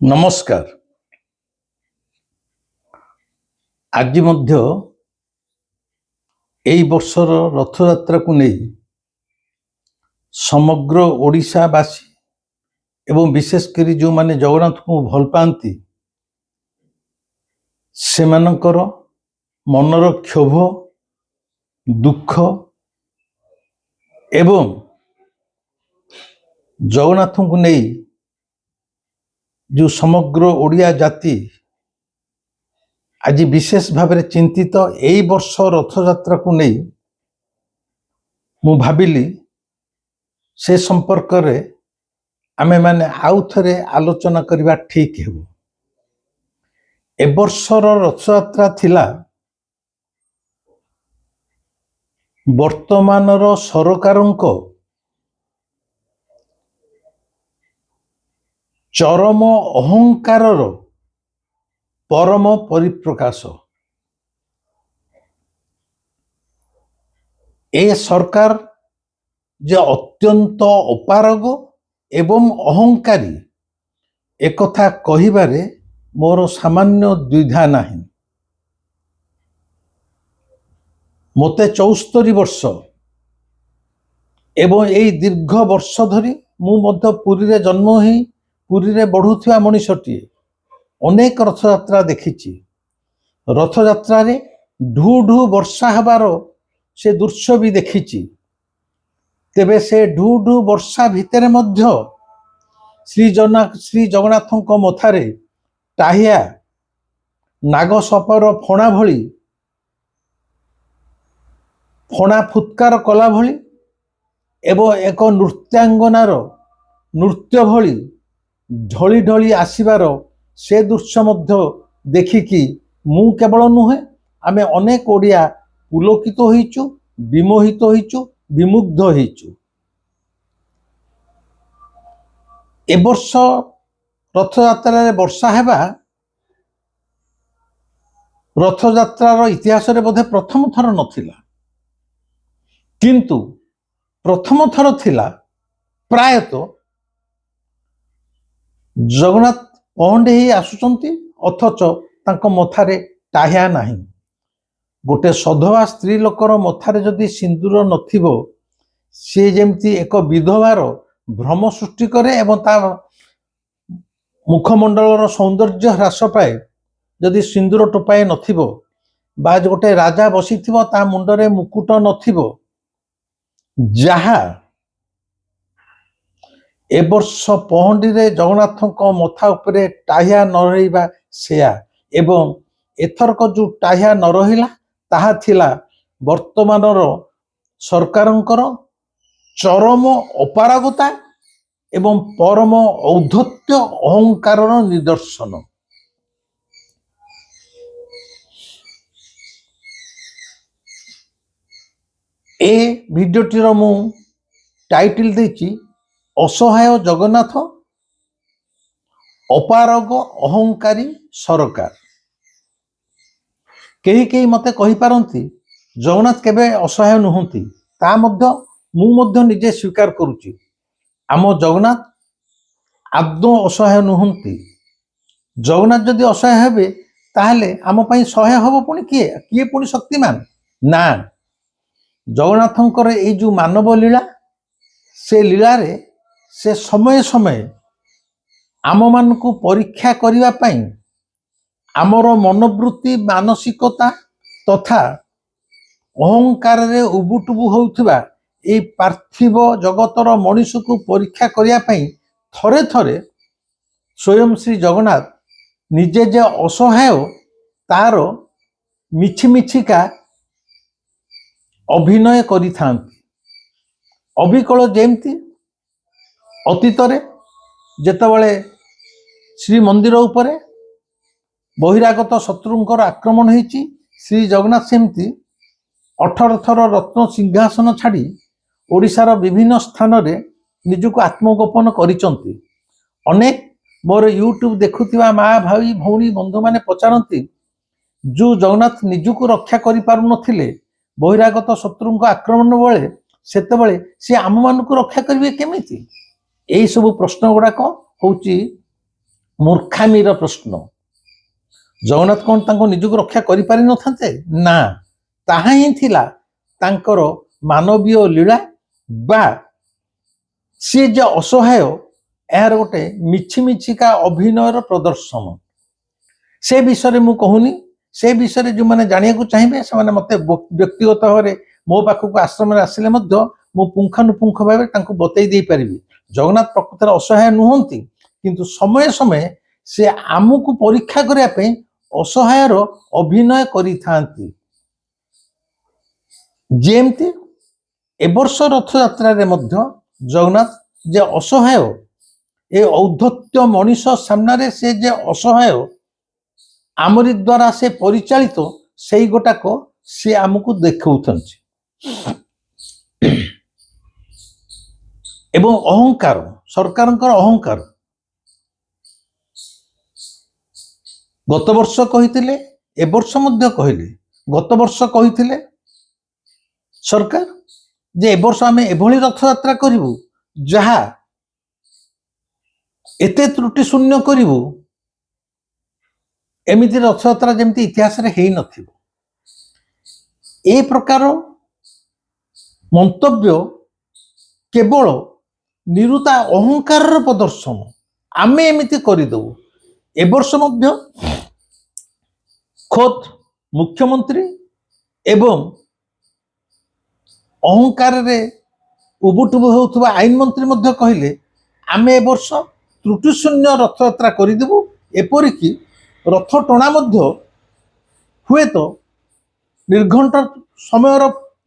ନମସ୍କାର। ଆଜି ମଧ୍ୟ ଏହି ବର୍ଷର ରଥଯାତ୍ରାକୁ ନେଇ ସମଗ୍ର ଓଡ଼ିଶାବାସୀ ଏବଂ ବିଶେଷ କରି ଯେଉଁମାନେ ଜଗନ୍ନାଥଙ୍କୁ ଭଲ ପାଆନ୍ତି ସେମାନଙ୍କର ମନର କ୍ଷୋଭ, ଦୁଃଖ ଏବଂ ଜଗନ୍ନାଥଙ୍କୁ ନେଇ ଯେଉଁ ସମଗ୍ର ଓଡ଼ିଆ ଜାତି ଆଜି ବିଶେଷ ଭାବରେ ଚିନ୍ତିତ। ଏହି ବର୍ଷ ରଥଯାତ୍ରାକୁ ନେଇ ମୁଁ ଭାବିଲି ସେ ସମ୍ପର୍କରେ ଆମେମାନେ ଆଉ ଥରେ ଆଲୋଚନା କରିବା ଠିକ୍ ହେବ। ଏ ବର୍ଷର ରଥଯାତ୍ରା ଥିଲା ବର୍ତ୍ତମାନର ସରକାରଙ୍କ ଚରମ ଅହଙ୍କାରର ପରମ ପରିପ୍ରକାଶ। ଏ ସରକାର ଯେ ଅତ୍ୟନ୍ତ ଅପାରଗ ଏବଂ ଅହଙ୍କାରୀ ଏକଥା କହିବାରେ ମୋର ସାମାନ୍ୟ ଦ୍ୱିଧା ନାହିଁ। ମୋତେ 74 ବର୍ଷ ଏବଂ ଏହି ଦୀର୍ଘ ବର୍ଷ ଧରି ମୁଁ ମଧ୍ୟ ପୁରୀରେ ଜନ୍ମ ହୋଇ ପୁରୀରେ ବଢ଼ୁଥିବା ମଣିଷଟିଏ ଅନେକ ରଥଯାତ୍ରା ଦେଖିଛି। ରଥଯାତ୍ରାରେ ଢୁ ଢୁ ବର୍ଷା ହେବାର ସେ ଦୃଶ୍ୟ ବି ଦେଖିଛି। ତେବେ ସେ ଢୁ ଢୁ ବର୍ଷା ଭିତରେ ମଧ୍ୟ ଶ୍ରୀ ଜଗନ୍ନାଥଙ୍କ ମଥାରେ ଟାହିଆ ନାଗସପର ଫଣା ଭଳି ଫଣା ଫୁତ୍କାର କଲା ଭଳି ଏବଂ ଏକ ନୃତ୍ୟାଙ୍ଗନାର ନୃତ୍ୟ ଭଳି ଢଳି ଢଳି ଆସିବାର ସେ ଦୃଶ୍ୟ ମଧ୍ୟ ଦେଖିକି ମୁଁ କେବଳ ନୁହେଁ, ଆମେ ଅନେକ ଓଡ଼ିଆ ପୁଲକିତ ହୋଇଛୁ, ବିମୋହିତ ହୋଇଛୁ, ବିମୁଗ୍ଧ ହୋଇଛୁ। ଏ ବର୍ଷ ରଥଯାତ୍ରାରେ ବର୍ଷା ହେବା ରଥଯାତ୍ରାର ଇତିହାସରେ ବୋଧେ ପ୍ରଥମ ଥର ନଥିଲା, କିନ୍ତୁ ପ୍ରଥମ ଥର ଥିଲା ପ୍ରାୟତଃ ଜଗନ୍ନାଥ ପହଣ୍ଡି ହେଇ ଆସୁଛନ୍ତି ଅଥଚ ତାଙ୍କ ମଥାରେ ଟାହିଆ ନାହିଁ। ଗୋଟେ ସଧବା ସ୍ତ୍ରୀ ଲୋକର ମଥାରେ ଯଦି ସିନ୍ଦୁର ନଥିବ ସିଏ ଯେମିତି ଏକ ବିଧବାର ଭ୍ରମ ସୃଷ୍ଟି କରେ ଏବଂ ତା ମୁଖମଣ୍ଡଳର ସୌନ୍ଦର୍ଯ୍ୟ ହ୍ରାସ ପାଏ। ଯଦି ସିନ୍ଦୁର ଟୋପାଏ ନଥିବ ବା ଗୋଟେ ରାଜା ବସିଥିବ ତା ମୁଣ୍ଡରେ ମୁକୁଟ ନଥିବ, ଯାହା ଏ ବର୍ଷ ପହଣ୍ଡିରେ ଜଗନ୍ନାଥଙ୍କ ମଥା ଉପରେ ଟାହିଆ ନ ରହିବା ସେୟା। ଏବଂ ଏଥରକ ଯେଉଁ ଟାହିଆ ନ ରହିଲା ତାହା ଥିଲା ବର୍ତ୍ତମାନର ସରକାରଙ୍କର ଚରମ ଅପାରଗତା ଏବଂ ପରମ ଔଦ୍ଧତ୍ୟ ଅହଙ୍କାରର ନିଦର୍ଶନ। ଏ ଭିଡ଼ିଓଟିର ମୁଁ ଟାଇଟଲ ଦେଇଛି ଅସହାୟ ଜଗନ୍ନାଥ, ଅପାରଗ ଅହଙ୍କାରୀ ସରକାର। କେହି କେହି ମୋତେ କହିପାରନ୍ତି ଜଗନ୍ନାଥ କେବେ ଅସହାୟ ନୁହନ୍ତି, ତା ମଧ୍ୟ ମୁଁ ମଧ୍ୟ ନିଜେ ସ୍ୱୀକାର କରୁଛି। ଆମ ଜଗନ୍ନାଥ ଆଦୌ ଅସହାୟ ନୁହନ୍ତି। ଜଗନ୍ନାଥ ଯଦି ଅସହାୟ ହେବେ ତାହେଲେ ଆମ ପାଇଁ ସହାୟ ହେବ ପୁଣି କିଏ? କିଏ ପୁଣି ଶକ୍ତିମାନ? ନା, ଜଗନ୍ନାଥଙ୍କର ଏଇ ଯେଉଁ ମାନବ ଲୀଳା, ସେ ଲୀଳାରେ ସେ ସମୟେ ସମୟେ ଆମମାନଙ୍କୁ ପରୀକ୍ଷା କରିବା ପାଇଁ ଆମର ମନୋବୃତ୍ତି, ମାନସିକତା ତଥା ଅହଙ୍କାରରେ ଉବୁଟୁବୁ ହେଉଥିବା এই ପାର୍ଥିବ ଜଗତର ମଣିଷକୁ ପରୀକ୍ଷା କରିବା ପାଇଁ ଥରେ ଥରେ ସ୍ୱୟଂ ଶ୍ରୀ ଜଗନ୍ନାଥ ନିଜେ ଯେ ଅସହାୟ ତାର ମିଛିମିଛିକା ଅଭିନୟ କରିଥାନ୍ତି। ଅବିକଳ ଯେମିତି ଅତୀତରେ ଯେତେବେଳେ ଶ୍ରୀମନ୍ଦିର ଉପରେ ବହିରାଗତ ଶତ୍ରୁଙ୍କର ଆକ୍ରମଣ ହେଇଛି, ଶ୍ରୀ ଜଗନ୍ନାଥ ସେମିତି 18 ଥର ରତ୍ନ ସିଂହାସନ ଛାଡ଼ି ଓଡ଼ିଶାର ବିଭିନ୍ନ ସ୍ଥାନରେ ନିଜକୁ ଆତ୍ମଗୋପନ କରିଛନ୍ତି। ଅନେକ ମୋର ୟୁଟ୍ୟୁବ ଦେଖୁଥିବା ମା, ଭାଇ, ଭଉଣୀ, ବନ୍ଧୁମାନେ ପଚାରନ୍ତି ଯେଉଁ ଜଗନ୍ନାଥ ନିଜକୁ ରକ୍ଷା କରିପାରୁନଥିଲେ ବହିରାଗତ ଶତ୍ରୁଙ୍କ ଆକ୍ରମଣ ବେଳେ, ସେତେବେଳେ ସେ ଆମମାନଙ୍କୁ ରକ୍ଷା କରିବେ କେମିତି? ଏହି ସବୁ ପ୍ରଶ୍ନ ଗୁଡ଼ାକ ହେଉଛି ମୂର୍ଖାମିର ପ୍ରଶ୍ନ। ଜଗନ୍ନାଥ କ'ଣ ତାଙ୍କୁ ନିଜକୁ ରକ୍ଷା କରିପାରିନଥାନ୍ତେ? ନା, ତାହା ହିଁ ଥିଲା ତାଙ୍କର ମାନବୀୟ ଲୀଳା ବା ସିଏ ଯେ ଅସହାୟ ଏହାର ଗୋଟେ ମିଛିମିଛିକା ଅଭିନୟର ପ୍ରଦର୍ଶନ। ସେ ବିଷୟରେ ମୁଁ କହୁନି, ସେ ବିଷୟରେ ଯେଉଁମାନେ ଜାଣିବାକୁ ଚାହିଁବେ ସେମାନେ ମୋତେ ବ୍ୟକ୍ତିଗତ ଭାବରେ ମୋ ପାଖକୁ ଆଶ୍ରମରେ ଆସିଲେ ମଧ୍ୟ ମୁଁ ପୁଙ୍ଖାନୁପୁଙ୍ଖ ଭାବେ ତାଙ୍କୁ ବତେଇ ଦେଇପାରିବି। ଜଗନ୍ନାଥ ପ୍ରକୃତରେ ଅସହାୟ ନୁହନ୍ତି, କିନ୍ତୁ ସମୟ ସମୟ ସେ ଆମକୁ ପରୀକ୍ଷା କରିବା ପାଇଁ ଅସହାୟର ଅଭିନୟ କରିଥାନ୍ତି। ଯେମିତି ଏ ବର୍ଷ ରଥଯାତ୍ରାରେ ମଧ୍ୟ ଜଗନ୍ନାଥ ଯେ ଅସହାୟ, ଏ ଔଦ୍ଧତ୍ୟ ମଣିଷ ସାମ୍ନାରେ ସେ ଯେ ଅସହାୟ, ଆମରି ଦ୍ୱାରା ସେ ପରିଚାଳିତ, ସେଇ ଗୋଟାକ ସେ ଆମକୁ ଦେଖାଉଛନ୍ତି। ଏବଂ ଅହଙ୍କାର, ସରକାରଙ୍କର ଅହଙ୍କାର ଗତ ବର୍ଷ କହିଥିଲେ, ଏ ବର୍ଷ ମଧ୍ୟ କହିଲେ। ଗତ ବର୍ଷ କହିଥିଲେ ସରକାର ଯେ ଏ ବର୍ଷ ଆମେ ଏଭଳି ରଥଯାତ୍ରା କରିବୁ ଯାହା ଏତେ ତ୍ରୁଟି ଶୂନ୍ୟ କରିବୁ, ଏମିତି ରଥଯାତ୍ରା ଯେମିତି ଇତିହାସରେ ହେଇନଥିବ। ଏ ପ୍ରକାର ମନ୍ତବ୍ୟ କେବଳ ନିରୁତା ଅହଙ୍କାରର ପ୍ରଦର୍ଶନ। ଆମେ ଏମିତି କରିଦେବୁ। ଏ ବର୍ଷ ମଧ୍ୟ ଖୋଦ୍ ମୁଖ୍ୟମନ୍ତ୍ରୀ ଏବଂ ଅହଙ୍କାରରେ ଉବୁଟୁବୁ ହେଉଥିବା ଆଇନ ମନ୍ତ୍ରୀ ମଧ୍ୟ କହିଲେ ଆମେ ଏ ବର୍ଷ ତ୍ରୁଟିଶୂନ୍ୟ ରଥଯାତ୍ରା କରିଦେବୁ, ଏପରିକି ରଥ ଟଣା ମଧ୍ୟ ହୁଏତ ନିର୍ଘଣ୍ଟ ସମୟର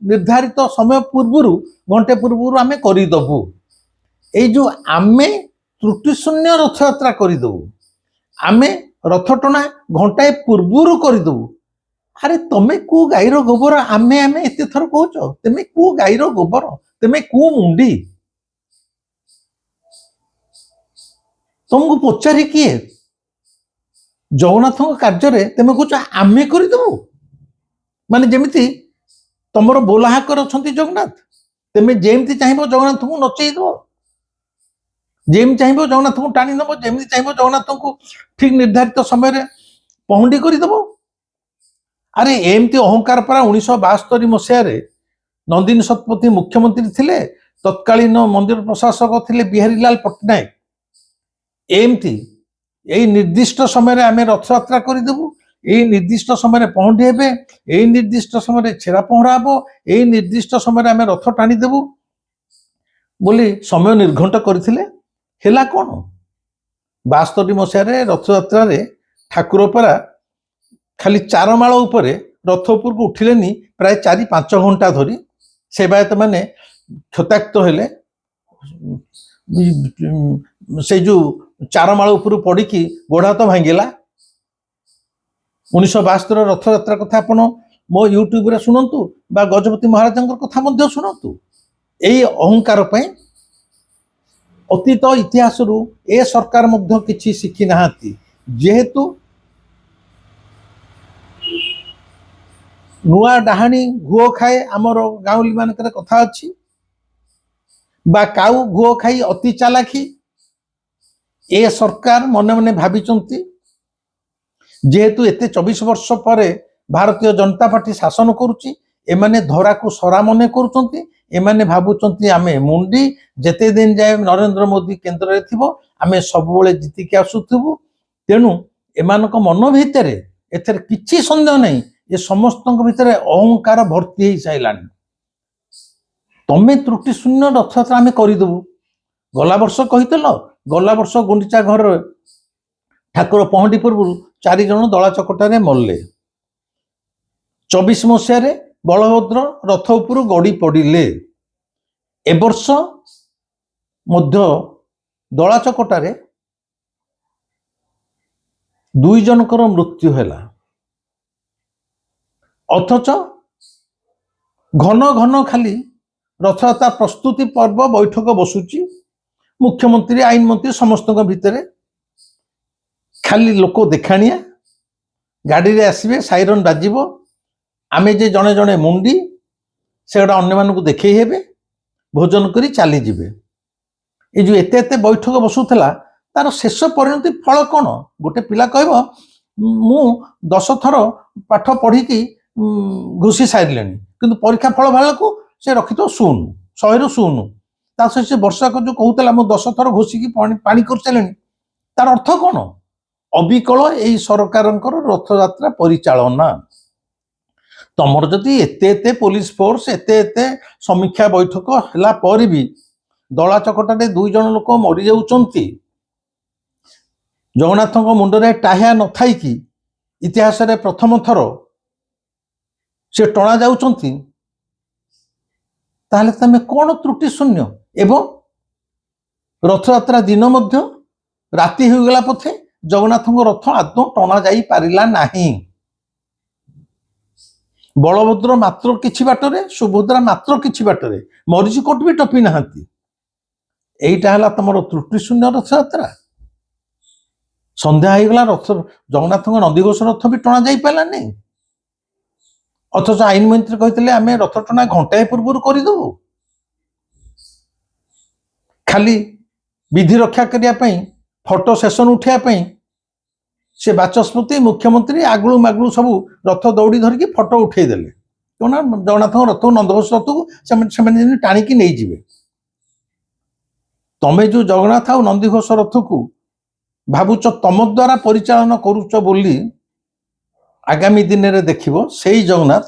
ନିର୍ଦ୍ଧାରିତ ସମୟ ପୂର୍ବରୁ, ଘଣ୍ଟେ ପୂର୍ବରୁ ଆମେ କରିଦେବୁ। ଏଇ ଯେଉଁ ଆମେ ତ୍ରୁଟିଶୂନ୍ୟ ରଥଯାତ୍ରା କରିଦେବୁ, ଆମେ ରଥ ଟଣା ଘଣ୍ଟାଏ ପୂର୍ବରୁ କରିଦେବୁ। ଆରେ ତମେ କୋଉ ଗାଈର ଗୋବର? ଆମେ ଏତେ ଥର କହୁଛ, ତମେ କୋଉ ଗାଈର ଗୋବର? ତମେ କୋଉ ମୁଣ୍ଡି? ତମକୁ ପଚାରି କିଏ? ଜଗନ୍ନାଥଙ୍କ କାର୍ଯ୍ୟରେ ତମେ କହୁଛ ଆମେ କରିଦେବୁ। ମାନେ ଯେମିତି ତମର ବୋଲାହାକର ଅଛନ୍ତି ଜଗନ୍ନାଥ, ତମେ ଯେମିତି ଚାହିଁବ ଜଗନ୍ନାଥଙ୍କୁ ନଚେଇ ଦେବ, ଯେମିତି ଚାହିଁବ ଜଗନ୍ନାଥଙ୍କୁ ଟାଣି ନେବ, ଯେମିତି ଚାହିଁବ ଜଗନ୍ନାଥଙ୍କୁ ଠିକ ନିର୍ଦ୍ଧାରିତ ସମୟରେ ପହଣ୍ଡି କରିଦେବ। ଆରେ ଏମିତି ଅହଙ୍କାର ପରା 1972 ମସିହାରେ ନନ୍ଦିନୀ ଶତପଥୀ ମୁଖ୍ୟମନ୍ତ୍ରୀ ଥିଲେ, ତତ୍କାଳୀନ ମନ୍ଦିର ପ୍ରଶାସକ ଥିଲେ ବିହାରୀଲାଲ ପଟ୍ଟନାୟକ। ଏମିତି ଏଇ ନିର୍ଦ୍ଦିଷ୍ଟ ସମୟରେ ଆମେ ରଥଯାତ୍ରା କରିଦେବୁ, ଏଇ ନିର୍ଦ୍ଦିଷ୍ଟ ସମୟରେ ପହଣ୍ଡି ହେବେ, ଏଇ ନିର୍ଦ୍ଦିଷ୍ଟ ସମୟରେ ଛେରା ପହଁରା ହବ, ଏଇ ନିର୍ଦ୍ଦିଷ୍ଟ ସମୟରେ ଆମେ ରଥ ଟାଣିଦେବୁ ବୋଲି ସମୟ ନିର୍ଘଣ୍ଟ କରିଥିଲେ। ହେଲା କ'ଣ? 72 ମସିହାରେ ରଥଯାତ୍ରାରେ ଠାକୁର ପରା ଖାଲି ଚାରମାଳ ଉପରେ ରଥ ଉପରକୁ ଉଠିଲେନି ପ୍ରାୟ 4-5 ଘଣ୍ଟା ଧରି। ସେବାୟତ ମାନେ କ୍ଷତାକ୍ତ ହେଲେ, ସେ ଯୋଉ ଚାରମାଳ ଉପରୁ ପଡ଼ିକି ଗୋଡ଼ ହାତ ଭାଙ୍ଗିଲା। 1972 ରଥଯାତ୍ରା କଥା ଆପଣ ମୋ ୟୁଟ୍ୟୁବରେ ଶୁଣନ୍ତୁ ବା ଗଜପତି ମହାରାଜଙ୍କର କଥା ମଧ୍ୟ ଶୁଣନ୍ତୁ। ଏଇ ଅହଙ୍କାର ପାଇଁ ଅତୀତ ଇତିହାସରୁ ଏ ସରକାର ମଧ୍ୟ କିଛି ଶିଖି ନାହାନ୍ତି। ଯେହେତୁ ନୂଆ ଡାହାଣୀ ଘୁଅ ଖାଏ, ଆମର ଗାଉଁଲି ମାନଙ୍କରେ କଥା ଅଛି, ବା କାଉ ଘୁଅ ଖାଇ ଅତି ଚାଲାଖି। ଏ ସରକାର ମନେ ମନେ ଭାବିଛନ୍ତି ଯେହେତୁ ଏତେ 24 ବର୍ଷ ପରେ ଭାରତୀୟ ଜନତା ପାର୍ଟି ଶାସନ କରୁଛି, ଏମାନେ ଧରାକୁ ସରା ମନେ କରୁଛନ୍ତି। ଏମାନେ ଭାବୁଛନ୍ତି ଆମେ ମୁଣ୍ଡି, ଯେତେ ଦିନ ଯାଏ ନରେନ୍ଦ୍ର ମୋଦି କେନ୍ଦ୍ରରେ ଥିବ ଆମେ ସବୁବେଳେ ଜିତିକି ଆସୁଥିବୁ। ତେଣୁ ଏମାନଙ୍କ ମନ ଭିତରେ ଏଥିରେ କିଛି ସନ୍ଦେହ ନାହିଁ, ଏ ସମସ୍ତଙ୍କ ଭିତରେ ଅହଙ୍କାର ଭର୍ତ୍ତି ହେଇସାରିଲାଣି। ତମେ ତ୍ରୁଟି ଶୂନ୍ୟ ରଥଯାତ୍ରା ଆମେ କରିଦେବୁ। ଗଲା ବର୍ଷ କହିଥିଲ, ଗଲା ବର୍ଷ ଗୁଣ୍ଡିଚା ଘରରେ ଠାକୁର ପହଣ୍ଡି ପୂର୍ବରୁ 4 ଜଣ ଦଳା ଚକଟାରେ ମଲେ। 24 ମସିହାରେ ବଳଭଦ୍ର ରଥ ଉପରୁ ଗଡ଼ି ପଡ଼ିଲେ। ଏ ବର୍ଷ ମଧ୍ୟ ଦଳା ଚକଟାରେ 2 ଜଣଙ୍କର ମୃତ୍ୟୁ ହେଲା। ଅଥଚ ଘନ ଘନ ଖାଲି ରଥଯାତ୍ରା ପ୍ରସ୍ତୁତି ପର୍ବ ବୈଠକ ବସୁଛି, ମୁଖ୍ୟମନ୍ତ୍ରୀ ଆଇନ ମନ୍ତ୍ରୀ ସମସ୍ତଙ୍କ ଭିତରେ ଖାଲି ଲୋକ ଦେଖାଣିଆ। ଗାଡ଼ିରେ ଆସିବେ, ସାଇରନ୍ ବାଜିବ, ଆମେ ଯେ ଜଣେ ଜଣେ ମୁଣ୍ଡି ସେଗୁଡ଼ା ଅନ୍ୟମାନଙ୍କୁ ଦେଖେଇ ହେବେ, ଭୋଜନ କରି ଚାଲିଯିବେ। ଏ ଯେଉଁ ଏତେ ବୈଠକ ବସୁଥିଲା ତାର ଶେଷ ପରିଣତି ଫଳ କ'ଣ? ଗୋଟେ ପିଲା କହିବ ମୁଁ 10 ଥର ପାଠ ପଢିକି ଘୁଷି ସାରିଲେଣି, କିନ୍ତୁ ପରୀକ୍ଷା ଫଳ ବାହାରକୁ ସେ ରଖିଥିବ 0, 100ରୁ 0। ତା ସହିତ ସେ ବର୍ଷାକ ଯୋଉ କହୁଥିଲା ମୁଁ 10 ଥର ଘୋଷିକି ପାଣି କରିସାରିଲେଣି, ତାର ଅର୍ଥ କ'ଣ? ଅବିକଳ ଏଇ ସରକାରଙ୍କର ରଥଯାତ୍ରା ପରିଚାଳନା। ତମର ଯଦି ଏତେ ଏତେ ପୋଲିସ ଫୋର୍ସ, ଏତେ ଏତେ ସମୀକ୍ଷା ବୈଠକ ହେଲା ପରେ ବି ଦଳା ଚକଟାରେ 2 ଜଣ ଲୋକ ମରିଯାଉଛନ୍ତି, ଜଗନ୍ନାଥଙ୍କ ମୁଣ୍ଡରେ ଟାହିଆ ନଥାଇକି ଇତିହାସରେ ପ୍ରଥମ ଥର ସେ ଟଣା ଯାଉଛନ୍ତି, ତାହେଲେ ତମେ କ'ଣ ତ୍ରୁଟି ଶୂନ୍ୟ? ଏବଂ ରଥଯାତ୍ରା ଦିନ ମଧ୍ୟ ରାତି ହୋଇଗଲା ପଛେ ଜଗନ୍ନାଥଙ୍କ ରଥ ଆଦୌ ଟଣା ଯାଇ ପାରିଲା ନାହିଁ। ବଳଭଦ୍ର ମାତ୍ର କିଛି ବାଟରେ, ସୁଭଦ୍ରା ମାତ୍ର କିଛି ବାଟରେ, ମରିଚିକୋଟ ବି ଟପି ନାହାନ୍ତି। এইটা ହେଲା ତମର ତ୍ରୁଟି ଶୂନ୍ୟ ରଥଯାତ୍ରା। ସନ୍ଧ୍ୟା ହେଇଗଲା, ରଥ ଜଗନ୍ନାଥଙ୍କ ନନ୍ଦିଘୋଷ ରଥ ବି ଟଣା ଯାଇ ପାରିଲାନି, ଅଥଚ ଆଇନ ମନ୍ତ୍ରୀ କହିଥିଲେ ଆମେ ରଥ ଟଣା ଘଣ୍ଟାଏ ପୂର୍ବରୁ କରିଦେବୁ। ଖାଲି ବିଧି ରକ୍ଷା କରିବା ପାଇଁ, ଫଟୋ ସେସନ ଉଠିବା ପାଇଁ ସେ ବାଚସ୍ପତି, ମୁଖ୍ୟମନ୍ତ୍ରୀ ଆଗଳୁ ମାଗଳୁ ସବୁ ରଥ ଦୌଡ଼ି ଧରିକି ଫଟୋ ଉଠେଇ ଦେଲେ। କ'ଣ ଜଗନ୍ନାଥଙ୍କ ରଥକୁ, ନନ୍ଦଘୋଷ ରଥକୁ ସେମାନେ ଯେମିତି ଟାଣିକି ନେଇଯିବେ। ତମେ ଯୋଉ ଜଗନ୍ନାଥ ଆଉ ନନ୍ଦିଘୋଷ ରଥକୁ ଭାବୁଛ ତମ ଦ୍ୱାରା ପରିଚାଳନା କରୁଛ ବୋଲି ଆଗାମୀ ଦିନରେ ଦେଖିବ ସେଇ ଜଗନ୍ନାଥ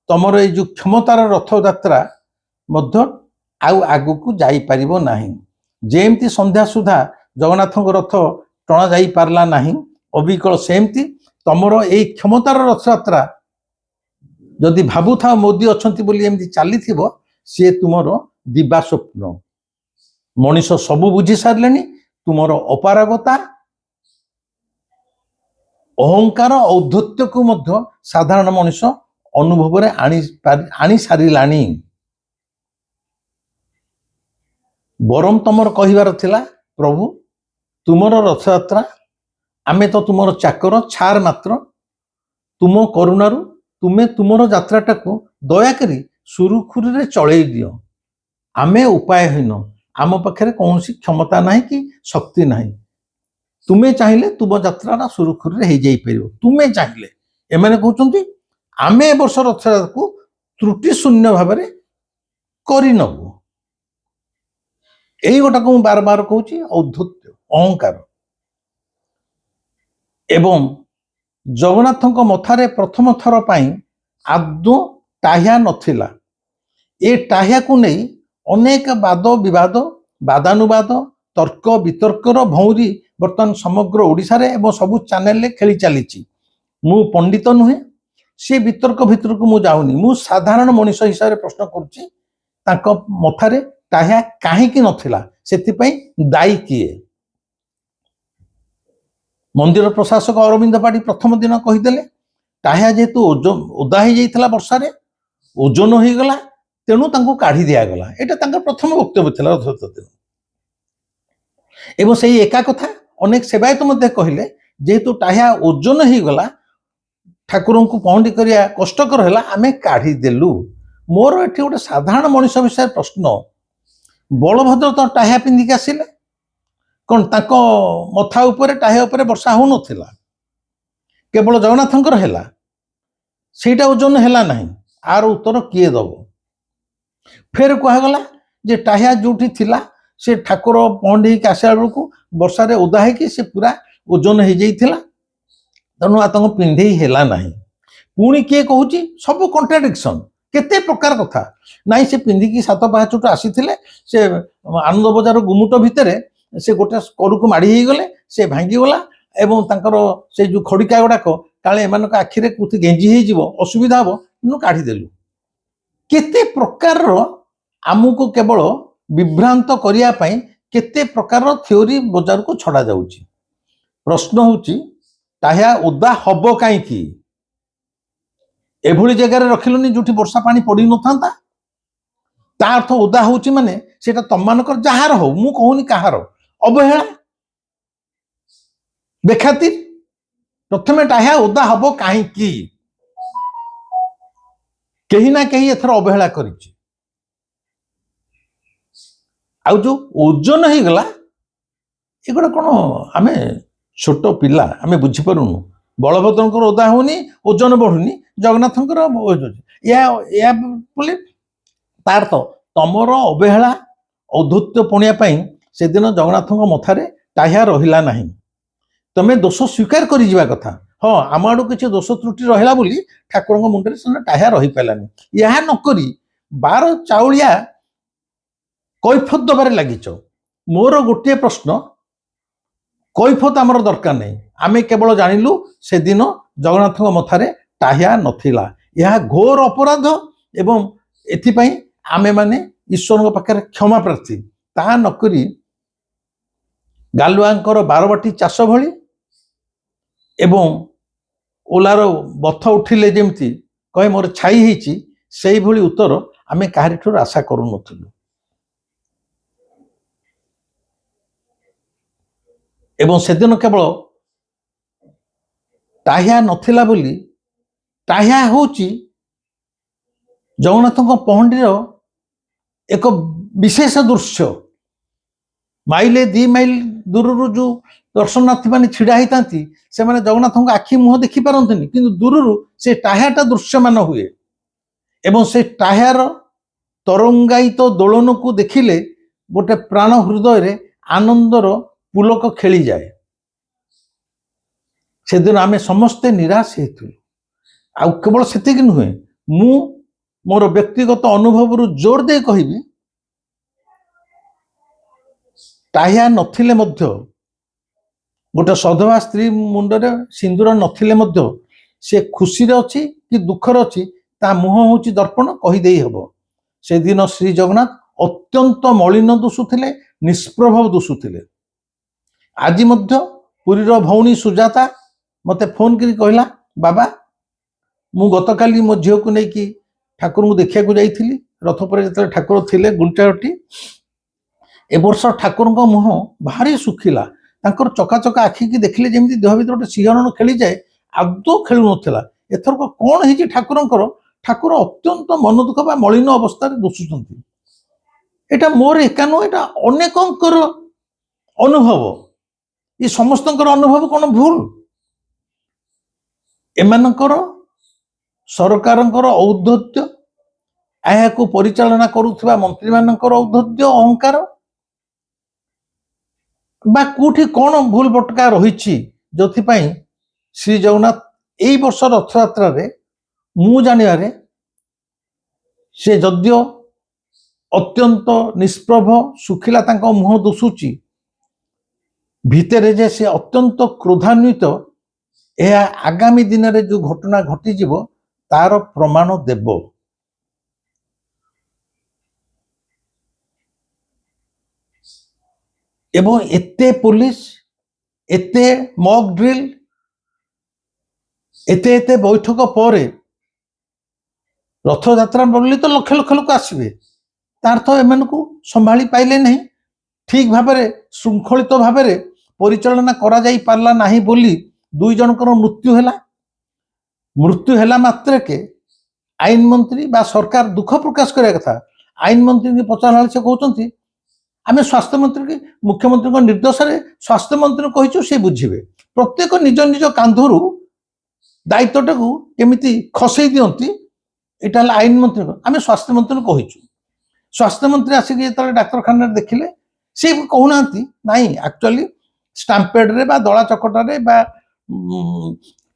ତମର ଏଇ ଯୋଉ କ୍ଷମତାର ରଥଯାତ୍ରା ମଧ୍ୟ ଆଉ ଆଗକୁ ଯାଇପାରିବ ନାହିଁ। ଯେମିତି ସନ୍ଧ୍ୟା ସୁଦ୍ଧା ଜଗନ୍ନାଥଙ୍କ ରଥ ଟଣା ଯାଇ ପାରିଲା ନାହିଁ, ଅବିକଳ ସେମିତି ତମର ଏଇ କ୍ଷମତାର ରଥଯାତ୍ରା ଯଦି ଭାବୁଥାଅ ମୋଦି ଅଛନ୍ତି ବୋଲି ଏମିତି ଚାଲିଥିବ, ସିଏ ତୁମର ଦିବା ସ୍ୱପ୍ନ। ମଣିଷ ସବୁ ବୁଝି ସାରିଲେଣି, ତୁମର ଅପାରଗତା, ଅହଙ୍କାର, ଔଦ୍ଧତ୍ୟକୁ ମଧ୍ୟ ସାଧାରଣ ମଣିଷ ଅନୁଭବରେ ଆଣି ସାରିଲାଣି। ବରଂ ତମର କହିବାର ଥିଲା ପ୍ରଭୁ ତୁମର ରଥଯାତ୍ରା, ଆମେ ତ ତୁମର ଚାକର ଛାର ମାତ୍ର, ତୁମ କରୁଣାରୁ ତୁମେ ତୁମର ଯାତ୍ରାଟାକୁ ଦୟାକରି ସୁରୁଖୁରୁରେ ଚଳେଇ ଦିଅ। ଆମେ ଉପାୟହୀନ, ଆମ ପାଖରେ କୌଣସି କ୍ଷମତା ନାହିଁ କି ଶକ୍ତି ନାହିଁ। ତୁମେ ଚାହିଁଲେ ତୁମ ଯାତ୍ରାଟା ସୁରୁଖୁରୁରେ ହେଇଯାଇପାରିବ, ତୁମେ ଚାହିଁଲେ। ଏମାନେ କହୁଛନ୍ତି ଆମେ ଏ ବର୍ଷ ରଥଯାତ୍ରାକୁ ତ୍ରୁଟି ଶୂନ୍ୟ ଭାବରେ କରିନେବୁ। ଏଇ ଗୋଟାକୁ ମୁଁ ବାର ବାର କହୁଛି, ଔଦ୍ଧତ୍ୟ, ଅହଙ୍କାର। ଏବଂ ଜଗନ୍ନାଥଙ୍କ ମଥାରେ ପ୍ରଥମ ଥର ପାଇଁ ଆଦୌ ଟାହିଆ ନଥିଲା। ଏ ଟାହିଆକୁ ନେଇ ଅନେକ ବାଦ ବିବାଦ, ବାଦାନୁବାଦ, ତର୍କ ବିତର୍କର ଭଉଁରୀ ବର୍ତ୍ତମାନ ସମଗ୍ର ଓଡ଼ିଶାରେ ଏବଂ ସବୁ ଚ୍ୟାନେଲରେ ଖେଳି ଚାଲିଛି। ମୁଁ ପଣ୍ଡିତ ନୁହେଁ, ସେ ବିତର୍କ ଭିତରକୁ ମୁଁ ଯାଉନି। ମୁଁ ସାଧାରଣ ମଣିଷ ହିସାବରେ ପ୍ରଶ୍ନ କରୁଛି, ତାଙ୍କ ମଥାରେ ଟାହିଆ କାହିଁକି ନଥିଲା? ସେଥିପାଇଁ ଦାୟୀ କିଏ? ମନ୍ଦିର ପ୍ରଶାସକ ଅରବିନ୍ଦ ପାଢ଼ୀ ପ୍ରଥମ ଦିନ କହିଦେଲେ ଟାହିଆ ଯେହେତୁ ଓଦା ହେଇଯାଇଥିଲା ବର୍ଷାରେ, ଓଜନ ହେଇଗଲା, ତେଣୁ ତାଙ୍କୁ କାଢି ଦିଆଗଲା। ଏଇଟା ତାଙ୍କର ପ୍ରଥମ ବକ୍ତବ୍ୟ ଥିଲା ରଥଯାତ୍ରା ଦିନ। ଏବଂ ସେଇ ଏକା କଥା ଅନେକ ସେବାୟତ ମଧ୍ୟ କହିଲେ, ଯେହେତୁ ଟାହିଆ ଓଜନ ହେଇଗଲା, ଠାକୁରଙ୍କୁ ପହଣ୍ଡି କରିବା କଷ୍ଟକର ହେଲା, ଆମେ କାଢିଦେଲୁ। ମୋର ଏଠି ଗୋଟେ ସାଧାରଣ ମଣିଷ ବିଷୟରେ ପ୍ରଶ୍ନ, ବଳଭଦ୍ର ତ ଟାହିଆ ପିନ୍ଧିକି ଆସିଲେ, କ'ଣ ତାଙ୍କ ମଥା ଉପରେ ଟାହିଆ ଉପରେ ବର୍ଷା ହଉନଥିଲା? କେବଳ ଜଗନ୍ନାଥଙ୍କର ହେଲା, ସେଇଟା ଓଜନ ହେଲା ନାହିଁ। ଆର ଉତ୍ତର କିଏ ଦବ? ଫେର କୁହାଗଲା ଯେ ଟାହିଆ ଯୋଉଠି ଥିଲା ସେ ଠାକୁର ପହଣ୍ଡି ହେଇକି ଆସିଲା ବେଳକୁ ବର୍ଷାରେ ଓଦା ହେଇକି ସେ ପୁରା ଓଜନ ହେଇଯାଇଥିଲା, ତେଣୁ ତାଙ୍କୁ ପିନ୍ଧେଇ ହେଲା ନାହିଁ। ପୁଣି କିଏ କହୁଛି, ସବୁ କଣ୍ଟ୍ରାଡିକ୍ସନ, କେତେ ପ୍ରକାର କଥା। ନାଇଁ ସେ ପିନ୍ଧିକି 7 ପାହାଚଠୁ ଆସିଥିଲେ, ସେ ଆନନ୍ଦ ବଜାର ଗୁମୁଟ ଭିତରେ ସେ ଗୋଟେ କରୁକୁ ମାଡ଼ି ହେଇଗଲେ, ସେ ଭାଙ୍ଗିଗଲା ଏବଂ ତାଙ୍କର ସେ ଯୋଉ ଖଡ଼ିକା ଗୁଡାକ କାଳେ ଏମାନଙ୍କ ଆଖିରେ କୋଉଠି ଗେଞ୍ଜି ହେଇଯିବ, ଅସୁବିଧା ହବ, ତେଣୁ କାଢିଦେଲୁ। କେତେ ପ୍ରକାରର ଆମକୁ କେବଳ ବିଭ୍ରାନ୍ତ କରିବା ପାଇଁ କେତେ ପ୍ରକାରର ଥିଓରି ବଜାରକୁ ଛଡା ଯାଉଛି। ପ୍ରଶ୍ନ ହଉଛି ଟାହିଆ ଓଦା ହବ କାହିଁକି? ଏଭଳି ଜାଗାରେ ରଖିଲନି ଯୋଉଠି ବର୍ଷା ପାଣି ପଡିନଥାନ୍ତା। ତା ଅର୍ଥ ଓଦା ହଉଛି ମାନେ ସେଟା ତମମାନଙ୍କର, ଯାହାର ହଉ, ମୁଁ କହୁନି କାହାର, ଅବହେଳା, ବେଖାତିର। ପ୍ରଥମେ ଟାହିଆ ଓଦା ହବ କାହିଁକି? କେହି ନା କେହି ଏଥର ଅବହେଳା କରିଛି। ଆଉ ଯୋଉ ଓଜନ ହେଇଗଲା, ଏଗୁଡ଼ା କ'ଣ ଆମେ ଛୋଟ ପିଲା ଆମେ ବୁଝିପାରୁନୁ? ବଳଭଦ୍ରଙ୍କର ଓଦା ହଉନି, ଓଜନ ବଢୁନି, ଜଗନ୍ନାଥଙ୍କର ଏହା ଏହା ବୋଲି ତାର ତ ତମର ଅବହେଳା ଔଦ୍ଧତ୍ୟ ପଣିଆ ପାଇଁ ସେଦିନ ଜଗନ୍ନାଥଙ୍କ ମଥାରେ ଟାହିଆ ରହିଲା ନାହିଁ। ତମେ ଦୋଷ ସ୍ୱୀକାର କରିଯିବା କଥା। ହଁ, ଆମ ଆଡୁ କିଛି ଦୋଷ ତ୍ରୁଟି ରହିଲା ବୋଲି ଠାକୁରଙ୍କ ମୁଣ୍ଡରେ ସେମାନେ ଟାହିଆ ରହିପାରିଲାନି। ଏହା ନକରି 12 ଚାଉଳିଆ କୈଫତ ଦେବାରେ ଲାଗିଛ। ମୋର ଗୋଟିଏ ପ୍ରଶ୍ନ, କୈଫତ ଆମର ଦରକାର ନାହିଁ। ଆମେ କେବଳ ଜାଣିଲୁ ସେଦିନ ଜଗନ୍ନାଥଙ୍କ ମଥାରେ ଟାହିଆ ନଥିଲା। ଏହା ଘୋର ଅପରାଧ ଏବଂ ଏଥିପାଇଁ ଆମେମାନେ ଈଶ୍ୱରଙ୍କ ପାଖରେ କ୍ଷମା ପ୍ରାର୍ଥୀ। ତାହା ନକରି ଗାଲୁଆଙ୍କର 12 ବାଟି ଚାଷ ଭଳି ଏବଂ ଓଲାର ବଥ ଉଠିଲେ ଯେମିତି କହେ ମୋର ଛାଇ ହେଇଛି, ସେଇଭଳି ଉତ୍ତର ଆମେ କାହାରିଠାରୁ ଆଶା କରୁନଥିଲୁ। ଏବଂ ସେଦିନ କେବଳ ଟାହିଆ ନଥିଲା ବୋଲି, ଟାହିଆ ହେଉଛି ଜଗନ୍ନାଥଙ୍କ ପହଣ୍ଡିର ଏକ ବିଶେଷ ଦୃଶ୍ୟ। ମାଇଲେ 2 ମାଇଲ ଦୂରରୁ ଯେଉଁ ଦର୍ଶନାର୍ଥୀ ମାନେ ଛିଡ଼ା ହେଇଥାନ୍ତି ସେମାନେ ଜଗନ୍ନାଥଙ୍କ ଆଖି ମୁହଁ ଦେଖିପାରନ୍ତିନି, କିନ୍ତୁ ଦୂରରୁ ସେ ଟାହିଆଟା ଦୃଶ୍ୟମାନ ହୁଏ ଏବଂ ସେ ଟାହିଆର ତରଙ୍ଗାୟିତ ଦୋଳନକୁ ଦେଖିଲେ ଗୋଟେ ପ୍ରାଣ ହୃଦୟରେ ଆନନ୍ଦର ପୁଲକ ଖେଳିଯାଏ। ସେଦିନ ଆମେ ସମସ୍ତେ ନିରାଶ ହେଇଥିଲୁ। ଆଉ କେବଳ ସେତିକି ନୁହେଁ, ମୁଁ ମୋର ବ୍ୟକ୍ତିଗତ ଅନୁଭବରୁ ଜୋର ଦେଇ କହିବି, ଟାହିଆ ନଥିଲେ ମଧ୍ୟ ଗୋଟେ ସଧବା ସ୍ତ୍ରୀ ମୁଣ୍ଡରେ ସିନ୍ଦୁର ନଥିଲେ ମଧ୍ୟ ସେ ଖୁସିରେ ଅଛି କି ଦୁଃଖରେ ଅଛି ତା ମୁହଁ ହେଉଛି ଦର୍ପଣ, କହିଦେଇ ହେବ। ସେଦିନ ଶ୍ରୀ ଜଗନ୍ନାଥ ଅତ୍ୟନ୍ତ ମଳିନ ଦିଶୁଥିଲେ, ନିଷ୍ପ୍ରଭ ଦିଶୁଥିଲେ। ଆଜି ମଧ୍ୟ ପୁରୀର ଭଉଣୀ ସୁଜାତା ମୋତେ ଫୋନ କରି କହିଲା, ବାବା ମୁଁ ଗତକାଲି ମୋ ଝିଅକୁ ନେଇକି ଠାକୁରଙ୍କୁ ଦେଖିବାକୁ ଯାଇଥିଲି। ରଥ ପରେ ଯେତେବେଳେ ଠାକୁର ଥିଲେ ଗୁଣ୍ଡିଚାଘାଟି, ଏ ବର୍ଷ ଠାକୁରଙ୍କ ମୁହଁ ଭାରି ଶୁଖିଲା। ତାଙ୍କର ଚକାଚକା ଆଖିକି ଦେଖିଲେ ଯେମିତି ଦେହ ଭିତରେ ଗୋଟେ ଶିହରଣ ଖେଳିଯାଏ, ଆଦୌ ଖେଳୁନଥିଲା। ଏଥରକ କ'ଣ ହେଇଛି ଠାକୁରଙ୍କର? ଠାକୁର ଅତ୍ୟନ୍ତ ମନ ଦୁଃଖ ବା ମଳିନ ଅବସ୍ଥାରେ ଦିଶୁଛନ୍ତି। ଏଇଟା ମୋର ଏକା ନୁହଁ, ଏଇଟା ଅନେକଙ୍କର ଅନୁଭବ। ଏ ସମସ୍ତଙ୍କର ଅନୁଭବ କ'ଣ ଭୁଲ? ଏମାନଙ୍କର ସରକାରଙ୍କର ଔଦ୍ଧତ୍ୟ, ଏହାକୁ ପରିଚାଳନା କରୁଥିବା ମନ୍ତ୍ରୀମାନଙ୍କର ଔଦ୍ଧତ୍ୟ, ଅହଙ୍କାର, ବା କୋଉଠି କ'ଣ ଭୁଲ ଭଟକା ରହିଛି ଯୋଉଥିପାଇଁ ଶ୍ରୀ ଜଗନ୍ନାଥ ଏଇ ବର୍ଷ ରଥଯାତ୍ରାରେ ମୁଁ ଜାଣିବାରେ ସେ ଯଦିଓ ଅତ୍ୟନ୍ତ ନିଷ୍ପ୍ରଭ ଶୁଖିଲା ତାଙ୍କ ମୁହଁ ଦିଶୁଛି, ଭିତରେ ଯେ ସେ ଅତ୍ୟନ୍ତ କ୍ରୋଧାନ୍ୱିତ, ଏହା ଆଗାମୀ ଦିନରେ ଯେଉଁ ଘଟଣା ଘଟିଯିବ ତାର ପ୍ରମାଣ ଦେବ। ଏବଂ ଏତେ ପୋଲିସ, ଏତେ ମକ୍ ଡ୍ରିଲ୍, ଏତେ ବୈଠକ ପରେ ରଥଯାତ୍ରା ବୋଲି ତ ଲକ୍ଷ ଲକ୍ଷ ଲୋକ ଆସିବେ, ତାର ତ ଏମାନଙ୍କୁ ସମ୍ଭାଳି ପାଇଲେ ନାହିଁ। ଠିକ ଭାବରେ ଶୃଙ୍ଖଳିତ ଭାବରେ ପରିଚାଳନା କରାଯାଇ ପାରିଲା ନାହିଁ ବୋଲି 2 ଜଣଙ୍କର ମୃତ୍ୟୁ ହେଲା। ମୃତ୍ୟୁ ହେଲା ମାତ୍ରକେ ଆଇନ ମନ୍ତ୍ରୀ ବା ସରକାର ଦୁଃଖ ପ୍ରକାଶ କରିବା କଥା। ଆଇନ ମନ୍ତ୍ରୀଙ୍କୁ ପଚାରିଲା ବେଳେ ସେ କହୁଛନ୍ତି ଆମେ ସ୍ୱାସ୍ଥ୍ୟମନ୍ତ୍ରୀ ମୁଖ୍ୟମନ୍ତ୍ରୀଙ୍କ ନିର୍ଦ୍ଦେଶରେ ସ୍ୱାସ୍ଥ୍ୟମନ୍ତ୍ରୀ କହିଛୁ ସେ ବୁଝିବେ। ପ୍ରତ୍ୟେକ ନିଜ ନିଜ କାନ୍ଧରୁ ଦାୟିତ୍ୱଟାକୁ କେମିତି ଖସେଇ ଦିଅନ୍ତି, ଏଇଟା ହେଲା ଆଇନ ମନ୍ତ୍ରୀଙ୍କ। ଆମେ ସ୍ୱାସ୍ଥ୍ୟମନ୍ତ୍ରୀଙ୍କୁ କହିଛୁ। ସ୍ୱାସ୍ଥ୍ୟମନ୍ତ୍ରୀ ଆସିକି ଯେତେବେଳେ ଡାକ୍ତରଖାନାରେ ଦେଖିଲେ, ସେ କହୁନାହାନ୍ତି ନାଇଁ ଆକ୍ଚୁଆଲି ଷ୍ଟାମ୍ପେଡରେ ବା ଦଳା ଚକଟାରେ ବା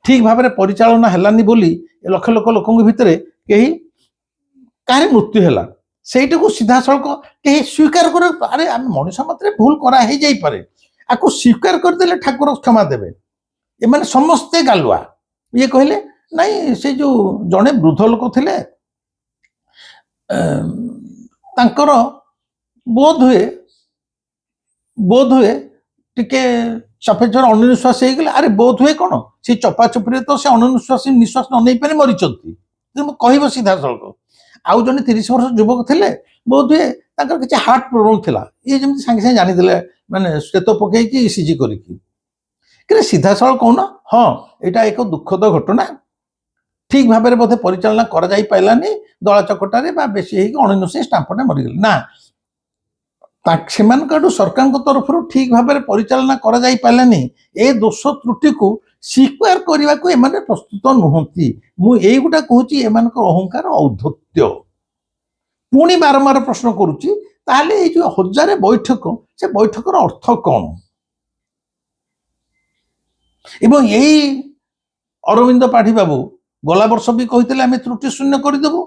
ଠିକ ଭାବରେ ପରିଚାଳନା ହେଲାନି ବୋଲି ଲକ୍ଷ ଲକ୍ଷ ଲୋକଙ୍କ ଭିତରେ କେହି କାହାର ମୃତ୍ୟୁ ହେଲା। ସେଇଟାକୁ ସିଧାସଳଖ କେହି ସ୍ୱୀକାର କର, ଆରେ ଆମେ ମଣିଷ ମାତ୍ରେ ଭୁଲ କରା ହେଇଯାଇପାରେ, ଆକୁ ସ୍ୱୀକାର କରିଦେଲେ ଠାକୁର କ୍ଷମା ଦେବେ। ଏମାନେ ସମସ୍ତେ ଗାଲୁଆ। ଇଏ କହିଲେ ନାଇଁ ସେ ଯୋଉ ଜଣେ ବୃଦ୍ଧ ଲୋକ ଥିଲେ, ତାଙ୍କର ବୋଧ ହୁଏ ଟିକେ ଚପେଚର ଅଣନିଶ୍ୱାସୀ ହେଇଗଲେ। ଆରେ ବୋଧ ହୁଏ କ'ଣ, ସେ ଚପାଚପିରେ ତ ସେ ଅଣନିଶ୍ୱାସୀ ନିଶ୍ୱାସ ନ ନେଇପାରି ମରିଛନ୍ତି। କହିବ ସିଧାସଳଖ। ଆଉ ଜଣେ 30 ବର୍ଷ ଯୁବକ ଥିଲେ, ବୋଧ ହୁଏ ତାଙ୍କର କିଛି ହାର୍ଟ ପ୍ରୋବ୍ଲେମ ଥିଲା। ଇଏ ଯେମିତି ସାଙ୍ଗେ ସାଙ୍ଗେ ଜାଣିଦେଲେ, ମାନେ ଶ୍ଵେତ ପକେଇକି ଇସିଜି କରିକି। କିନ୍ତୁ ସିଧାସଳଖ କହୁନ, ହଁ ଏଇଟା ଏକ ଦୁଃଖଦ ଘଟଣା, ଠିକ ଭାବରେ ବୋଧେ ପରିଚାଳନା କରାଯାଇ ପାରିଲାନି, ଦଳା ଚକଟାରେ ବା ବେଶୀ ହେଇକି ଅଣନିଶ୍ୱାସୀ ଷ୍ଟାମ୍ପଟେ ମରିଗଲେ। ନା, ସେମାନଙ୍କଠୁ ସରକାରଙ୍କ ତରଫରୁ ଠିକ ଭାବରେ ପରିଚାଳନା କରାଯାଇ ପାରିଲାନି। ଏ ଦୋଷ ତ୍ରୁଟିକୁ ସ୍ୱୀକାର କରିବାକୁ ଏମାନେ ପ୍ରସ୍ତୁତ ନୁହନ୍ତି। ମୁଁ ଏଇଗୁଟା କହୁଛି ଏମାନଙ୍କର ଅହଙ୍କାର ଔଦ୍ଧତ୍ୟ। ପୁଣି ବାରମ୍ବାର ପ୍ରଶ୍ନ କରୁଛି, ତାହେଲେ ଏଇ ଯୋଉ 1000 ବୈଠକ, ସେ ବୈଠକର ଅର୍ଥ କଣ? ଏବଂ ଏଇ ଅରବିନ୍ଦ ପାଢ଼ୀବାବୁ ଗଲା ବର୍ଷ ବି କହିଥିଲେ ଆମେ ତ୍ରୁଟି ଶୂନ୍ୟ କରିଦେବୁ,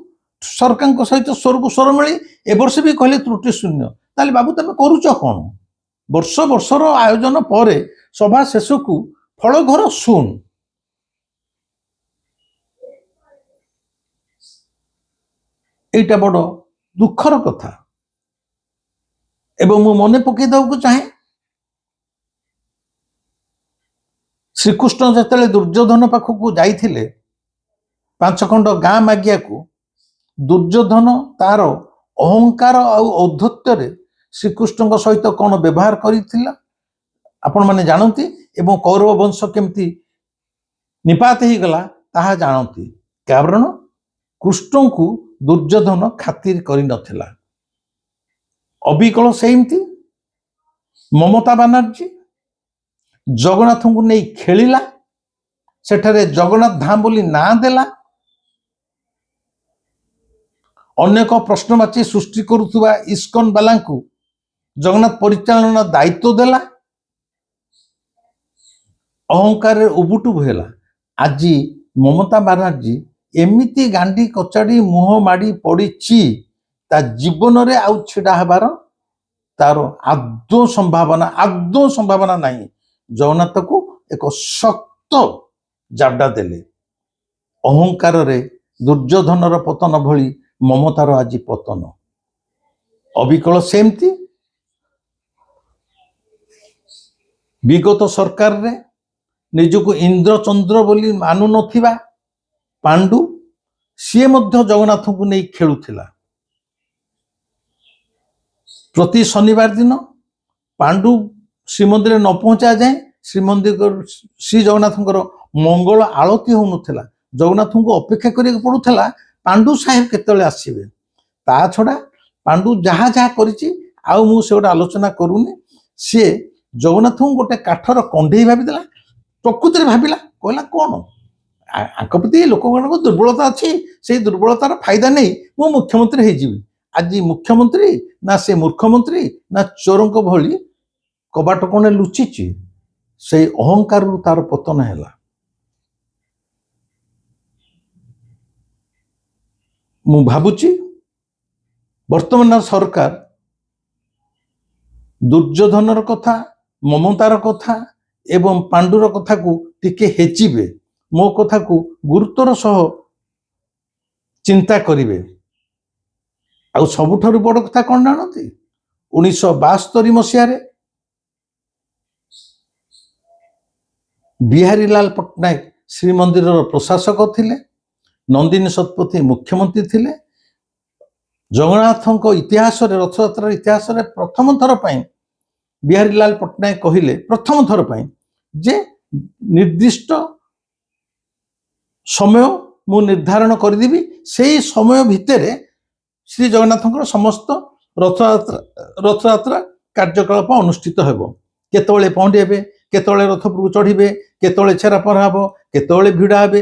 ସରକାରଙ୍କ ସହିତ ସ୍ୱରକୁ ସ୍ୱର ମିଳି। ଏ ବର୍ଷ ବି କହିଲେ ତ୍ରୁଟି ଶୂନ୍ୟ। ତାହେଲେ ବାବୁ ତମେ କରୁଛ କଣ? ବର୍ଷ ବର୍ଷର ଆୟୋଜନ ପରେ ସଭା ଶେଷକୁ ଫଳ ଘର ଶୂନ। এইটা ବଡ଼ ଦୁଃଖର କଥା। ଏବଂ ମୁଁ ମନେ ପକେଇ ଦେବାକୁ ଚାହେଁ, ଶ୍ରୀକୃଷ୍ଣ ଯେତେବେଳେ ଦୁର୍ଯ୍ୟୋଧନ ପାଖକୁ ଯାଇଥିଲେ 5 ଖଣ୍ଡ ଗାଁ ମାଗିବାକୁ, ଦୁର୍ଯ୍ୟୋଧନ ତାର ଅହଙ୍କାର ଆଉ ଔଦ୍ଧତ୍ୟରେ ଶ୍ରୀକୃଷ୍ଣଙ୍କ ସହିତ କ'ଣ ବ୍ୟବହାର କରିଥିଲା ଆପଣମାନେ ଜାଣନ୍ତି। ଏବଂ କୌରବ ବଂଶ କେମିତି ନିପାତ ହେଇଗଲା ତାହା ଜାଣନ୍ତି। କାରଣ କୃଷ୍ଣଙ୍କୁ ଦୁର୍ଯ୍ୟୋଧନ ଖାତିର କରିନଥିଲା। ଅବିକଳ ସେମିତି ମମତା ବାନାର୍ଜୀ ଜଗନ୍ନାଥଙ୍କୁ ନେଇ ଖେଳିଲା, ସେଠାରେ ଜଗନ୍ନାଥ ଧାମ ବୋଲି ନାଁ ଦେଲା, ଅନେକ ପ୍ରଶ୍ନବାଚୀ ସୃଷ୍ଟି କରୁଥିବା ଇସ୍କନ ବାଲାଙ୍କୁ ଜଗନ୍ନାଥ ପରିଚାଳନା ଦାୟିତ୍ୱ ଦେଲା, ଅହଙ୍କାରରେ ଉବୁଟୁବୁ ହେଲା। ଆଜି ମମତା ବାନାର୍ଜୀ ଏମିତି ଗାଣ୍ଡି କଚାଡ଼ି ମୁହଁ ମାଡ଼ି ପଡ଼ିଛି, ତା ଜୀବନରେ ଆଉ ଛିଡ଼ା ହେବାର ତାର ଆଦୌ ସମ୍ଭାବନା ନାହିଁ। ଜଗନ୍ନାଥକୁ ଏକ ଶକ୍ତ ଜାବଡ଼ା ଦେଲେ। ଅହଙ୍କାରରେ ଦୁର୍ଯ୍ୟୋଧନର ପତନ ଭଳି ମମତାର ଆଜି ପତନ। ଅବିକଳ ସେମିତି ବିଗତ ସରକାରରେ ନିଜକୁ ଇନ୍ଦ୍ରଚନ୍ଦ୍ର ବୋଲି ମାନୁନଥିବା ପାଣ୍ଡୁ, ସିଏ ମଧ୍ୟ ଜଗନ୍ନାଥଙ୍କୁ ନେଇ ଖେଳୁଥିଲା। ପ୍ରତି ଶନିବାର ଦିନ ପାଣ୍ଡୁ ଶ୍ରୀମନ୍ଦିରରେ ନ ପହଞ୍ଚା ଯାଏ ଶ୍ରୀ ଜଗନ୍ନାଥଙ୍କର ମଙ୍ଗଳ ଆଳତୀ ହେଉନଥିଲା। ଜଗନ୍ନାଥଙ୍କୁ ଅପେକ୍ଷା କରିବାକୁ ପଡୁଥିଲା ପାଣ୍ଡୁ ସାହେବ କେତେବେଳେ ଆସିବେ। ତା ଛଡ଼ା ପାଣ୍ଡୁ ଯାହା ଯାହା କରିଛି ଆଉ ମୁଁ ସେଗୁଡ଼ା ଆଲୋଚନା କରୁନି। ସିଏ ଜଗନ୍ନାଥଙ୍କୁ ଗୋଟେ କାଠର କଣ୍ଢେଇ ଭାବିଦେଲା। ପ୍ରକୃତିରେ ଭାବିଲା, କହିଲା କ'ଣ ଆଙ୍କ ପ୍ରତି ଲୋକମାନଙ୍କ ଦୁର୍ବଳତା ଅଛି, ସେଇ ଦୁର୍ବଳତାର ଫାଇଦା ନେଇ ମୁଁ ମୁଖ୍ୟମନ୍ତ୍ରୀ ହେଇଯିବି। ଆଜି ମୁଖ୍ୟମନ୍ତ୍ରୀ ନା ସେ ମୂର୍ଖମନ୍ତ୍ରୀ ନା ଚୋରଙ୍କ ଭଳି କବାଟ କୋଣେ ଲୁଚିଛି। ସେଇ ଅହଙ୍କାରରୁ ତାର ପତନ ହେଲା। ମୁଁ ଭାବୁଛି ବର୍ତ୍ତମାନର ସରକାର ଦୁର୍ଯ୍ୟୋଧନର କଥା, ମମତାର କଥା ଏବଂ ପାଣ୍ଡୁର କଥାକୁ ଟିକେ ହେଚିବେ, ମୋ କଥାକୁ ଗୁରୁତ୍ୱର ସହ ଚିନ୍ତା କରିବେ। ଆଉ ସବୁଠାରୁ ବଡ଼ କଥା କ'ଣ ଜାଣନ୍ତି? 1972 ମସିହାରେ ବିହାରୀଲାଲ ପଟ୍ଟନାୟକ ଶ୍ରୀମନ୍ଦିରର ପ୍ରଶାସକ ଥିଲେ, ନନ୍ଦିନୀ ଶତପଥୀ ମୁଖ୍ୟମନ୍ତ୍ରୀ ଥିଲେ। ଜଗନ୍ନାଥଙ୍କ ଇତିହାସରେ, ରଥଯାତ୍ରାର ଇତିହାସରେ ପ୍ରଥମ ଥର ପାଇଁ ବିହାରୀଲାଲ ପଟ୍ଟନାୟକ କହିଲେ, ପ୍ରଥମ ଥର ପାଇଁ, ଯେ ନିର୍ଦ୍ଦିଷ୍ଟ ସମୟ ମୁଁ ନିର୍ଦ୍ଧାରଣ କରିଦେବି, ସେଇ ସମୟ ଭିତରେ ଶ୍ରୀ ଜଗନ୍ନାଥଙ୍କର ସମସ୍ତ ରଥଯାତ୍ରା କାର୍ଯ୍ୟକଳାପ ଅନୁଷ୍ଠିତ ହେବ। କେତେବେଳେ ପହଣ୍ଡି ହେବେ, କେତେବେଳେ ରଥକୁ ଚଢ଼ିବେ, କେତେବେଳେ ଛେରା ପହଁରା ହେବ, କେତେବେଳେ ଭିଡ଼ା ହେବେ।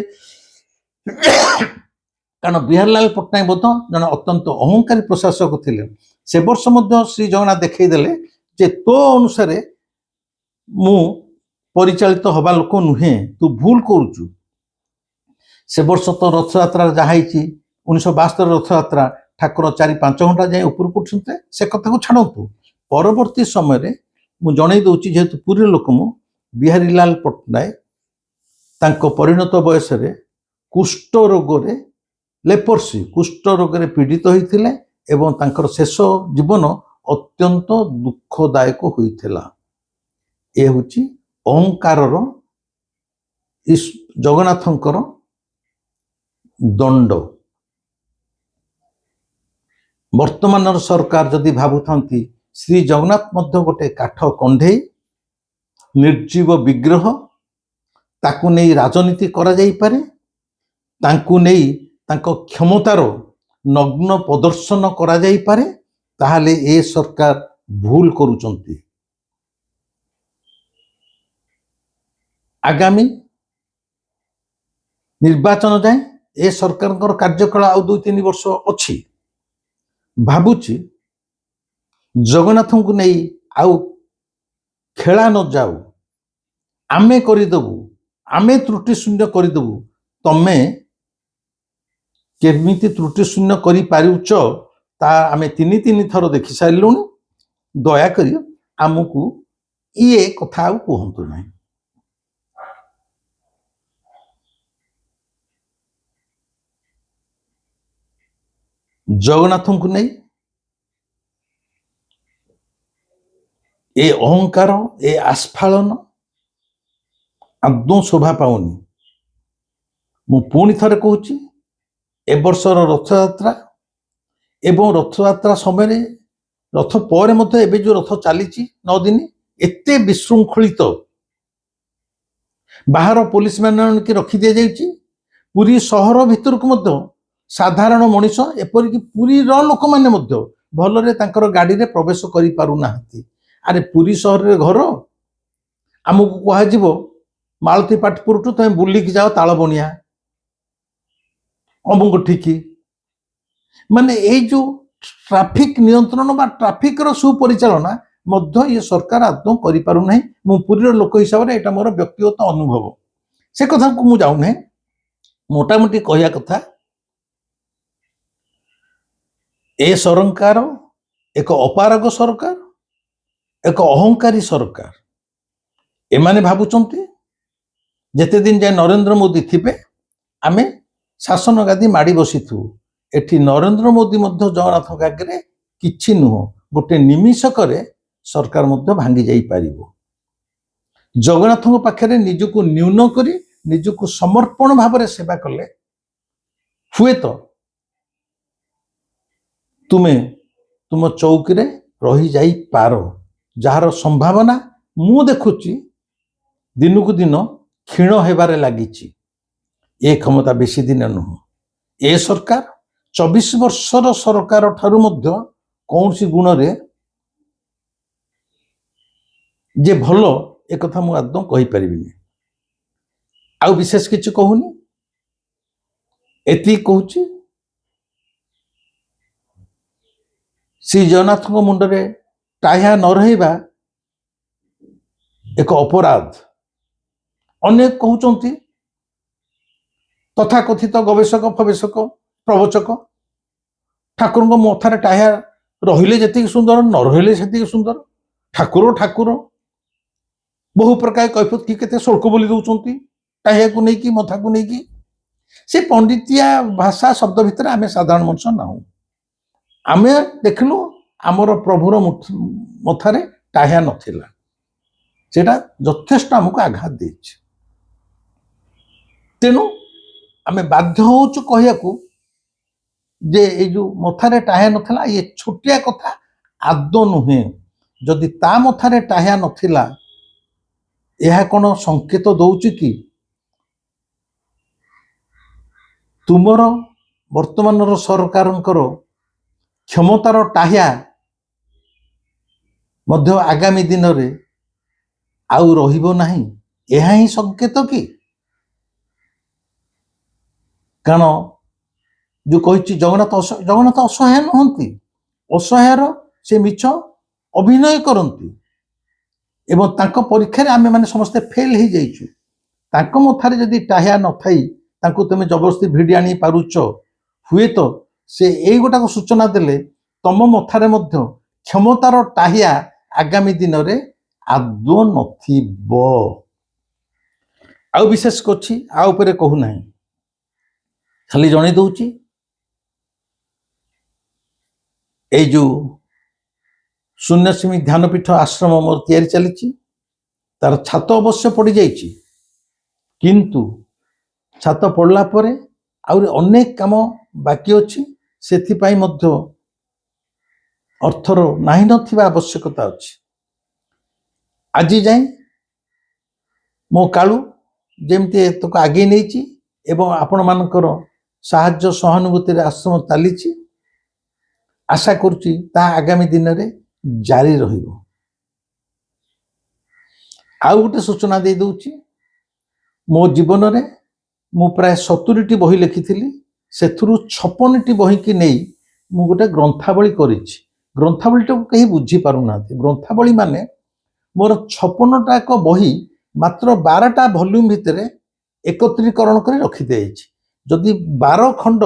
କାରଣ ବିହାରୀଲାଲ ପଟ୍ଟନାୟକ ମଧ୍ୟ ଜଣେ ଅତ୍ୟନ୍ତ ଅହଙ୍କାରୀ ପ୍ରଶାସକ ଥିଲେ। ସେ ବର୍ଷ ମଧ୍ୟ ଶ୍ରୀ ଜଗନ୍ନାଥ ଦେଖେଇଦେଲେ ଯେ ତୋ ଅନୁସାରେ ମୁଁ ପରିଚାଳିତ ହେବା ଲୋକ ନୁହେଁ, ତୁ ଭୁଲ କରୁଛୁ। ସେ ବର୍ଷ ତ ରଥଯାତ୍ରା ଯାହା ହେଇଛି, 1972 ରଥଯାତ୍ରା ଠାକୁର 4-5 ଘଣ୍ଟା ଯାଏ ଉପରକୁ ଉଠୁଥିଲେ, ସେ କଥାକୁ ଛାଡ଼ନ୍ତୁ। ପରବର୍ତ୍ତୀ ସମୟରେ ମୁଁ ଜଣେଇ ଦେଉଛି, ଯେହେତୁ ପୁରୀର ଲୋକ ମୁଁ, ବିହାରୀଲାଲ ପଟ୍ଟନାୟକ ତାଙ୍କ ପରିଣତ ବୟସରେ କୁଷ୍ଠ ରୋଗରେ, ଲେପର୍ସି କୁଷ୍ଠ ରୋଗରେ ପୀଡ଼ିତ ହୋଇଥିଲେ ଏବଂ ତାଙ୍କର ଶେଷ ଜୀବନ ଅତ୍ୟନ୍ତ ଦୁଃଖଦାୟକ ହୋଇଥିଲା। ଏ ହେଉଛି ଅହଙ୍କାରର ଜଗନ୍ନାଥଙ୍କର ଦଣ୍ଡ। ବର୍ତ୍ତମାନର ସରକାର ଯଦି ଭାବୁଥାନ୍ତି ଶ୍ରୀ ଜଗନ୍ନାଥ ମଧ୍ୟ ଗୋଟେ କାଠ କଣ୍ଢେଇ, ନିର୍ଜୀବ ବିଗ୍ରହ, ତାକୁ ନେଇ ରାଜନୀତି କରାଯାଇପାରେ, ତାଙ୍କୁ ନେଇ ତାଙ୍କ କ୍ଷମତାର ନଗ୍ନ ପ୍ରଦର୍ଶନ କରାଯାଇପାରେ, ତାହେଲେ ଏ ସରକାର ଭୁଲ କରୁଛନ୍ତି। ଆଗାମୀ ନିର୍ବାଚନ ଯାଏଁ ଏ ସରକାରଙ୍କର କାର୍ଯ୍ୟକାଳ ଆଉ 2-3 ବର୍ଷ ଅଛି। ଭାବୁଛି ଜଗନ୍ନାଥଙ୍କୁ ନେଇ ଆଉ ଖେଳା ନ ଯାଉ, ଆମେ କରିଦେବୁ, ଆମେ ତ୍ରୁଟି ଶୂନ୍ୟ କରିଦେବୁ। ତମେ କେମିତି ତ୍ରୁଟି ଶୂନ୍ୟ କରିପାରୁଛ ତା ଆମେ 3 ଥର ଦେଖି ସାରିଲୁଣି। ଦୟାକରି ଆମକୁ ଇଏ କଥା ଆଉ କୁହନ୍ତୁ ନାହିଁ। ଜଗନ୍ନାଥଙ୍କୁ ନେଇ ଏ ଅହଙ୍କାର, ଏ ଆସ୍ଫାଳନ ଆଦୌ ଶୋଭା ପାଉନି। ମୁଁ ପୁଣି ଥରେ କହୁଛି, ଏ ବର୍ଷର ରଥଯାତ୍ରା ଏବଂ ରଥଯାତ୍ରା ସମୟରେ ରଥ ପରେ ମଧ୍ୟ ଏବେ ଯୋଉ ରଥ ଚାଲିଛି 9 ଦିନ, ଏତେ ବିଶୃଙ୍ଖଳିତ, ବାହାର ପୋଲିସ ମାନଙ୍କୁ ରଖି ଦିଆଯାଇଛି। ପୁରୀ ସହର ଭିତରକୁ ମଧ୍ୟ ସାଧାରଣ ମଣିଷ, ଏପରିକି ପୁରୀର ଲୋକମାନେ ମଧ୍ୟ ଭଲରେ ତାଙ୍କର ଗାଡ଼ିରେ ପ୍ରବେଶ କରିପାରୁନାହାନ୍ତି। ଆରେ ପୁରୀ ସହରରେ ଘର, ଆମକୁ କୁହାଯିବ ମାଳତୀ ପାଟପୁରଠୁ ତମେ ବୁଲିକି ଯାଅ ତାଳବଣିଆ, ଅମୁକ ଠିକି। ମାନେ ଏଇ ଯୋଉ ଟ୍ରାଫିକ ନିୟନ୍ତ୍ରଣ ବା ଟ୍ରାଫିକର ସୁପରିଚାଳନା ମଧ୍ୟ ଏ ସରକାର ଆଦୌ କରିପାରୁନାହିଁ। ମୁଁ ପୁରୀର ଲୋକ ହିସାବରେ ଏଇଟା ମୋର ବ୍ୟକ୍ତିଗତ ଅନୁଭବ। ସେ କଥାକୁ ମୁଁ ଯାଉନାହିଁ। ମୋଟାମୋଟି କହିବା କଥା, ଏ ସରକାର ଏକ ଅପାରଗ ସରକାର, ଏକ ଅହଙ୍କାରୀ ସରକାର। ଏମାନେ ଭାବୁଛନ୍ତି ଯେତେ ଦିନ ଯାଏ ନରେନ୍ଦ୍ର ମୋଦି ଥିବେ ଆମେ ଶାସନ ଗାଦି ମାଡ଼ି ବସିଥିବୁ। ଏଠି ନରେନ୍ଦ୍ର ମୋଦି ମଧ୍ୟ ଜଗନ୍ନାଥଙ୍କ ଆଗରେ କିଛି ନୁହଁ। ଗୋଟେ ନିମିଷକରେ ସରକାର ମଧ୍ୟ ଭାଙ୍ଗି ଯାଇପାରିବ। ଜଗନ୍ନାଥଙ୍କ ପାଖରେ ନିଜକୁ ନ୍यून କରି ନିଜକୁ ସମର୍ପଣ ଭାବରେ ସେବା କଲେ ହୁଏତ ତୁମେ ତୁମ ଚୌକିରେ ରହିଯାଇପାର, ଯାହାର ସମ୍ଭାବନା ମୁଁ ଦେଖୁଛି ଦିନକୁ ଦିନ କ୍ଷୀଣ ହେବାରେ ଲାଗିଛି। ଏ କ୍ଷମତା ବେଶୀ ଦିନ ନୁହଁ। ଏ ସରକାର 24 ବର୍ଷର ସରକାର ଠାରୁ ମଧ୍ୟ କୌଣସି ଗୁଣରେ ଯେ ଭଲ ଏ କଥା ମୁଁ ଆଦୌ କହିପାରିବିନି। ଆଉ ବିଶେଷ କିଛି କହୁନି, ଏତିକି କହୁଛି ଶ୍ରୀ ଜଗନ୍ନାଥଙ୍କ ମୁଣ୍ଡରେ ଟାହିଆ ନ ରହିବା ଏକ ଅପରାଧ। ଅନେକ କହୁଛନ୍ତି, ତଥାକଥିତ ଗବେଷକ ଫବେଷକ ପ୍ରବଚକ, ଠାକୁରଙ୍କ ମଥାରେ ଟାହିଆ ରହିଲେ ଯେତିକି ସୁନ୍ଦର, ନ ରହିଲେ ସେତିକି ସୁନ୍ଦର। ଠାକୁର ଠାକୁର ବହୁ ପ୍ରକାର କୈଫିୟତ କି କେତେ ଶୋଳ୍କ ବୋଲି ଦଉଛନ୍ତି ଟାହିଆକୁ ନେଇକି, ମଥାକୁ ନେଇକି। ସେ ପଣ୍ଡିତିଆ ଭାଷା ଶବ୍ଦ ଭିତରେ ଆମେ ସାଧାରଣ ମଣିଷ ନାହୁଁ। ଆମେ ଦେଖିଲୁ ଆମର ପ୍ରଭୁର ମଥାରେ ଟାହିଆ ନଥିଲା, ସେଟା ଯଥେଷ୍ଟ ଆମକୁ ଆଘାତ ଦେଇଛି। ତେଣୁ ଆମେ ବାଧ୍ୟ ହଉଛୁ କହିବାକୁ ଯେ ଏଇ ଯୋଉ ମଥାରେ ଟାହିଆ ନଥିଲା, ଇଏ ଛୋଟିଆ କଥା ଆଦୌ ନୁହେଁ। ଯଦି ତା ମଥାରେ ଟାହିଆ ନଥିଲା, ଏହା କ'ଣ ସଂକେତ ଦଉଛି କି ତୁମର ବର୍ତ୍ତମାନର ସରକାରଙ୍କର କ୍ଷମତାର ଟାହିଆ ମଧ୍ୟ ଆଗାମୀ ଦିନରେ ଆଉ ରହିବ ନାହିଁ? ଏହା ହିଁ ସଂକେତ କି? କାରଣ ଯୋଉ କହିଛି ଜଗନ୍ନାଥ ଅସହାୟ ନୁହନ୍ତି। ଅସହାୟର ସେ ମିଛ ଅଭିନୟ କରନ୍ତି ଏବଂ ତାଙ୍କ ପରୀକ୍ଷାରେ ଆମେ ମାନେ ସମସ୍ତେ ଫେଲ ହେଇଯାଇଛୁ। ତାଙ୍କ ମଥାରେ ଯଦି ଟାହିଆ ନଥାଇ ତାଙ୍କୁ ତୁମେ ଜବରଦସ୍ତି ଭିଡ଼ି ଆଣି ପାରୁଛ, ହୁଏତ ସେ ଏଇ ଗୋଟାକ ସୂଚନା ଦେଲେ ତମ ମଥାରେ ମଧ୍ୟ କ୍ଷମତାର ଟାହିଆ ଆଗାମୀ ଦିନରେ ଆଦୌ ନଥିବ। ଆଉ ବିଶେଷ କରୁଛି, ଆ ଉପରେ କହୁନାହିଁ, ଖାଲି ଜଣେଇ ଦଉଛି ଏଇ ଯୋଉ ଶୂନ୍ୟସୀମୀ ଧ୍ୟାନପୀଠ ଆଶ୍ରମ ମୋର ତିଆରି ଚାଲିଛି। ତାର ଛାତ ଅବଶ୍ୟ ପଡ଼ିଯାଇଛି, କିନ୍ତୁ ଛାତ ପଡ଼ିଲା ପରେ ଆହୁରି ଅନେକ କାମ ବାକି ଅଛି। ସେଥିପାଇଁ ମଧ୍ୟ ଅର୍ଥର ନାହିଁ ନଥିବା ଆବଶ୍ୟକତା ଅଛି। ଆଜି ଯାଏଁ ମୋ କାଳୁ ଯେମିତି ଏତକ ଆଗେଇ ନେଇଛି ଏବଂ ଆପଣମାନଙ୍କର ସାହାଯ୍ୟ ସହାନୁଭୂତିରେ ଆଶ୍ରମ ଚାଲିଛି, ଆଶା କରୁଛି ତାହା ଆଗାମୀ ଦିନରେ ଜାରି ରହିବ। ଆଉ ଗୋଟେ ସୂଚନା ଦେଇ ଦଉଛି, ମୋ ଜୀବନରେ ମୁଁ ପ୍ରାୟ 70ଟି ବହି ଲେଖିଥିଲି, ସେଥିରୁ 56ଟି ବହିକି ନେଇ ମୁଁ ଗୋଟେ ଗ୍ରନ୍ଥାବଳୀ କରିଛି। ଗ୍ରନ୍ଥାବଳୀଟାକୁ କେହି ବୁଝିପାରୁନାହାନ୍ତି। ଗ୍ରନ୍ଥାବଳୀ ମାନେ ମୋର 56ଟା ଏକ ବହି ମାତ୍ର 12ଟା ଭଲ୍ୟୁମ୍ ଭିତରେ ଏକତ୍ରୀକରଣ କରି ରଖିଦିଆଯାଇଛି। ଯଦି 12 ଖଣ୍ଡ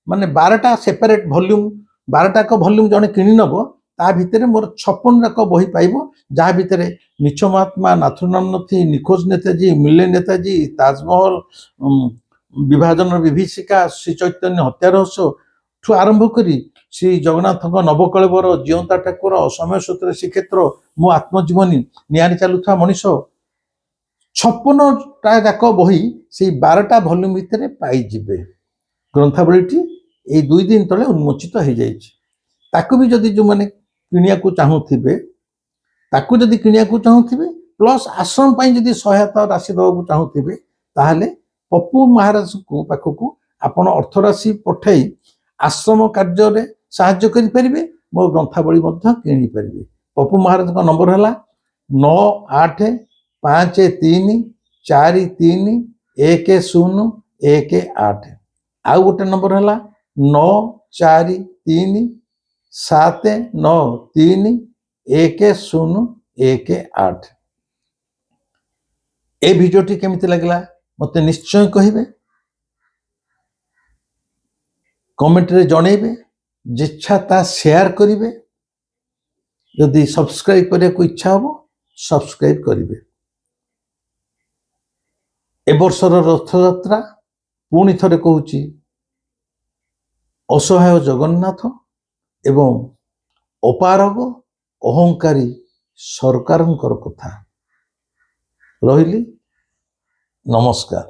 ମାନେ 12ଟା ସେପାରେଟ୍ ଭଲ୍ୟୁମ୍, 12ଟା ଏକ ଭଲ୍ୟୁମ୍ ଜଣେ କିଣି ନେବ, ତା ଭିତରେ ମୋର 56 ଯାକ ବହି ପାଇବ, ଯାହା ଭିତରେ ମିଛ ମହାତ୍ମା, ନାଥୁରାମ ନଥି, ନିଖୋଜ ନେତାଜୀ, ମିଲେ ନେତାଜୀ, ତାଜମହଲ, ବିଭାଜନର ବିଭୀଷିକା, ଶ୍ରୀ ଚୈତନ୍ୟ ହତ୍ୟା ରହସ୍ୟ ଠୁ ଆରମ୍ଭ କରି ଶ୍ରୀ ଜଗନ୍ନାଥଙ୍କ ନବକଳେବର, ଜିଅନ୍ତା ଠାକୁର, ସମୟ ସୂତ୍ରରେ ଶ୍ରୀକ୍ଷେତ୍ର, ମୋ ଆତ୍ମଜୀବନୀ, ନିଆଁରେ ଚାଲୁଥିବା ମଣିଷ, 56ଟା ଯାକ ବହି ସେଇ 12ଟା ଭଲ୍ୟୁମ୍ ଭିତରେ ପାଇଯିବେ। ଗ୍ରନ୍ଥାବଳୀଟି ଏଇ 2 ଦିନ ତଳେ ଉନ୍ମୋଚିତ ହେଇଯାଇଛି। ତାକୁ ବି ଯଦି ଯେଉଁମାନେ କିଣିବାକୁ ଚାହୁଁଥିବେ, ପ୍ଲସ୍ ଆଶ୍ରମ ପାଇଁ ଯଦି ସହାୟତା ରାଶି ଦେବାକୁ ଚାହୁଁଥିବେ, ତାହେଲେ ପପୁ ମହାରାଜଙ୍କ ପାଖକୁ ଆପଣ ଅର୍ଥ ରାଶି ପଠାଇ ଆଶ୍ରମ କାର୍ଯ୍ୟରେ ସାହାଯ୍ୟ କରିପାରିବେ, ମୋ ଗ୍ରନ୍ଥାବଳୀ ମଧ୍ୟ କିଣିପାରିବେ। ପପୁ ମହାରାଜଙ୍କ ନମ୍ବର ହେଲା 9853431018। ଆଉ ଗୋଟେ ନମ୍ବର ହେଲା 9437931018। ଏ ଭିଡ଼ିଓଟି କେମିତି ଲାଗିଲା ମୋତେ ନିଶ୍ଚୟ କହିବେ, କମେଣ୍ଟରେ ଜଣେଇବେ, ଯେଚ୍ଛା ତା ସେୟାର କରିବେ। ଯଦି ସବସ୍କ୍ରାଇବ୍ କରିବାକୁ ଇଚ୍ଛା ହେବ, ସବସ୍କ୍ରାଇବ୍ କରିବେ। ଏ ବର୍ଷର ରଥଯାତ୍ରା ପୁଣି ଥରେ କହୁଛି, ଅସହାୟ ଜଗନ୍ନାଥ ଏବଂ ଅପାରଗ ଅହଙ୍କାରୀ ସରକାରଙ୍କର କଥା। ରହିଲି, ନମସ୍କାର।